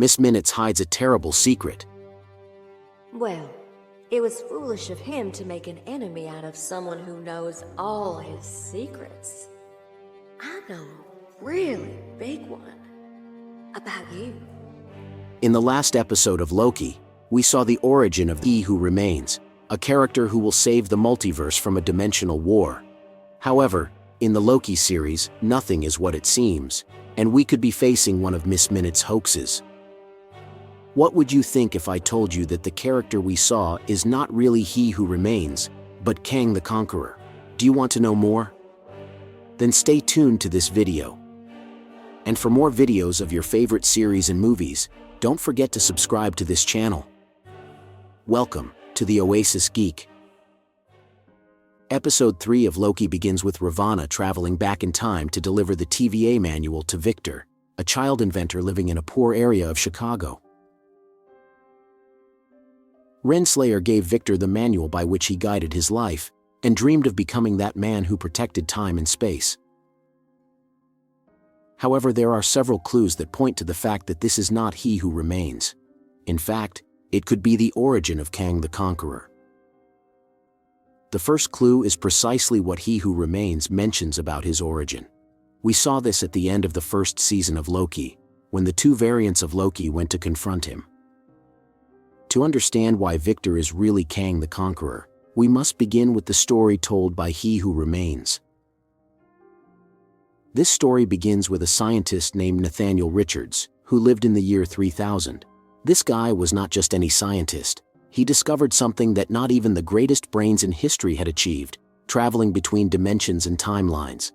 Miss Minutes hides a terrible secret. Well, it was foolish of him to make an enemy out of someone who knows all his secrets. I know a really big one about you. In the last episode of Loki, we saw the origin of He Who Remains, a character who will save the multiverse from a dimensional war. However, in the Loki series, nothing is what it seems, and we could be facing one of Miss Minutes' hoaxes. What would you think if I told you that the character we saw is not really He Who Remains, but Kang the Conqueror? Do you want to know more? Then stay tuned to this video. And for more videos of your favorite series and movies, don't forget to subscribe to this channel. Welcome to the Oasis Geek. Episode 3 of Loki begins with Ravonna traveling back in time to deliver the TVA manual to Victor, a child inventor living in a poor area of Chicago. Renslayer gave Victor the manual by which he guided his life, and dreamed of becoming that man who protected time and space. However, there are several clues that point to the fact that this is not He Who Remains. In fact, it could be the origin of Kang the Conqueror. The first clue is precisely what He Who Remains mentions about his origin. We saw this at the end of the first season of Loki, when the two variants of Loki went to confront him. To understand why Victor is really Kang the Conqueror, we must begin with the story told by He Who Remains. This story begins with a scientist named Nathaniel Richards, who lived in the year 3000. This guy was not just any scientist. He discovered something that not even the greatest brains in history had achieved, traveling between dimensions and timelines.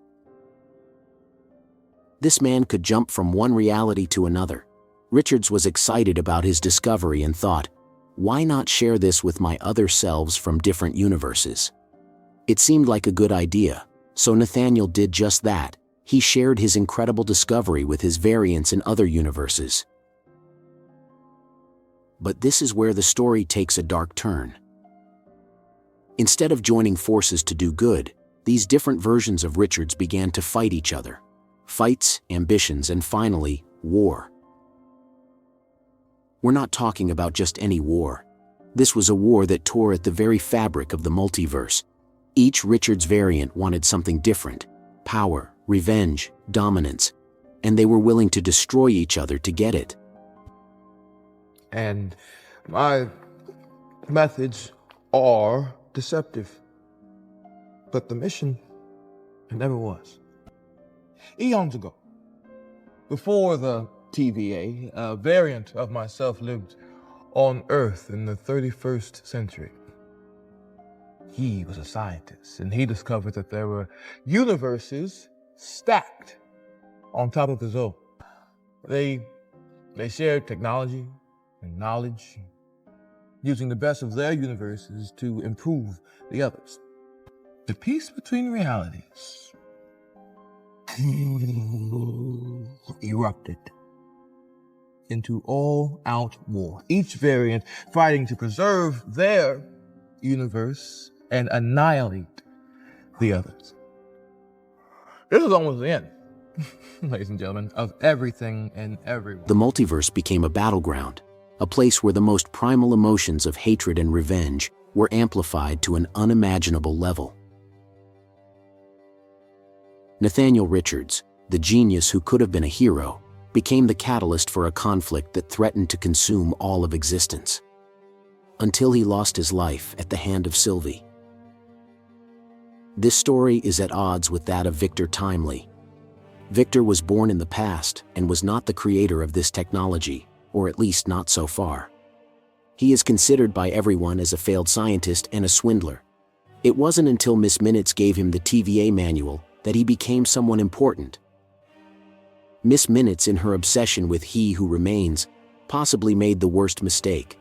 This man could jump from one reality to another. Richards was excited about his discovery and thought, why not share this with my other selves from different universes? It seemed like a good idea, so Nathaniel did just that. He shared his incredible discovery with his variants in other universes. But this is where the story takes a dark turn. Instead of joining forces to do good, these different versions of Richards began to fight each other. Fights, ambitions, and finally, war. We're not talking about just any war. This was a war that tore at the very fabric of the multiverse. Each Richards variant wanted something different: power, revenge, dominance, and they were willing to destroy each other to get it. And my methods are deceptive. But the mission, it never was. Eons ago, before the TVA, a variant of myself lived on Earth in the 31st century. He was a scientist, and he discovered that there were universes stacked on top of his own. They shared technology and knowledge, using the best of their universes to improve the others. The peace between realities erupted into all-out war, each variant fighting to preserve their universe and annihilate the others. This is almost the end, ladies and gentlemen, of everything and everyone. The multiverse became a battleground, a place where the most primal emotions of hatred and revenge were amplified to an unimaginable level. Nathaniel Richards, the genius who could have been a hero, became the catalyst for a conflict that threatened to consume all of existence. Until he lost his life at the hand of Sylvie. This story is at odds with that of Victor Timely. Victor was born in the past and was not the creator of this technology, or at least not so far. He is considered by everyone as a failed scientist and a swindler. It wasn't until Miss Minutes gave him the TVA manual that he became someone important. Miss Minutes, in her obsession with He Who Remains, possibly made the worst mistake.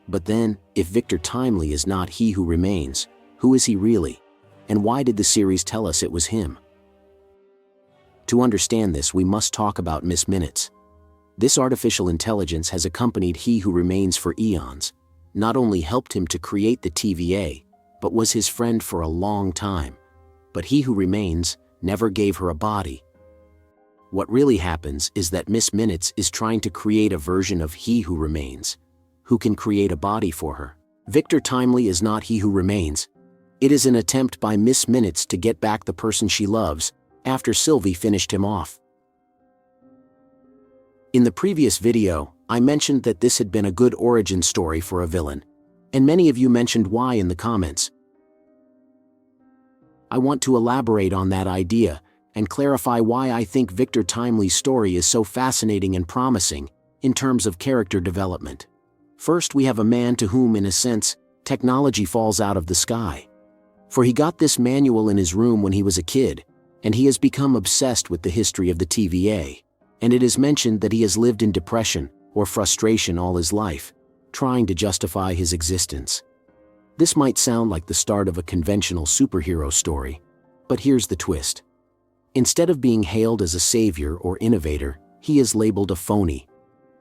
But then, if Victor Timely is not He Who Remains, who is he really? And why did the series tell us it was him? To understand this, we must talk about Miss Minutes. This artificial intelligence has accompanied He Who Remains for eons, not only helped him to create the TVA, but was his friend for a long time. But He Who Remains never gave her a body. What really happens is that Miss Minutes is trying to create a version of He Who Remains, who can create a body for her. Victor Timely is not He Who Remains. It is an attempt by Miss Minutes to get back the person she loves after Sylvie finished him off. In the previous video, I mentioned that this had been a good origin story for a villain, and many of you mentioned why in the comments. I want to elaborate on that idea and clarify why I think Victor Timely's story is so fascinating and promising in terms of character development. First, we have a man to whom, in a sense, technology falls out of the sky. For he got this manual in his room when he was a kid, and he has become obsessed with the history of the TVA, and it is mentioned that he has lived in depression or frustration all his life, trying to justify his existence. This might sound like the start of a conventional superhero story, but here's the twist. Instead of being hailed as a savior or innovator, he is labeled a phony.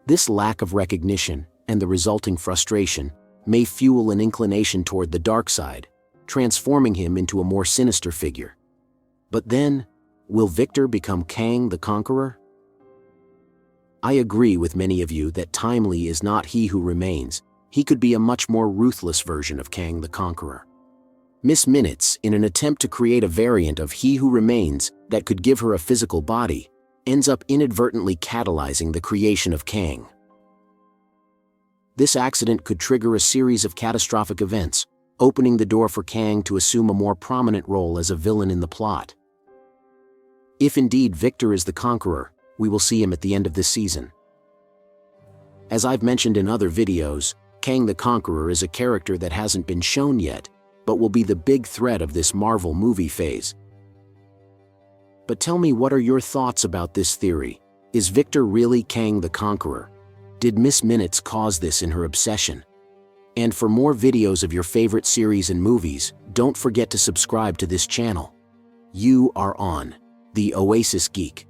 This lack of recognition and the resulting frustration may fuel an inclination toward the dark side, transforming him into a more sinister figure. But then, will Victor become Kang the Conqueror? I agree with many of you that Timely is not He Who Remains. He could be a much more ruthless version of Kang the Conqueror. Miss Minutes, in an attempt to create a variant of He Who Remains that could give her a physical body, ends up inadvertently catalyzing the creation of Kang. This accident could trigger a series of catastrophic events, opening the door for Kang to assume a more prominent role as a villain in the plot. If indeed Victor is the Conqueror, we will see him at the end of this season. As I've mentioned in other videos, Kang the Conqueror is a character that hasn't been shown yet, but will be the big threat of this Marvel movie phase. But tell me, what are your thoughts about this theory? Is Victor really Kang the Conqueror? Did Miss Minutes cause this in her obsession? And for more videos of your favorite series and movies, don't forget to subscribe to this channel. You are on The Oasis Geek.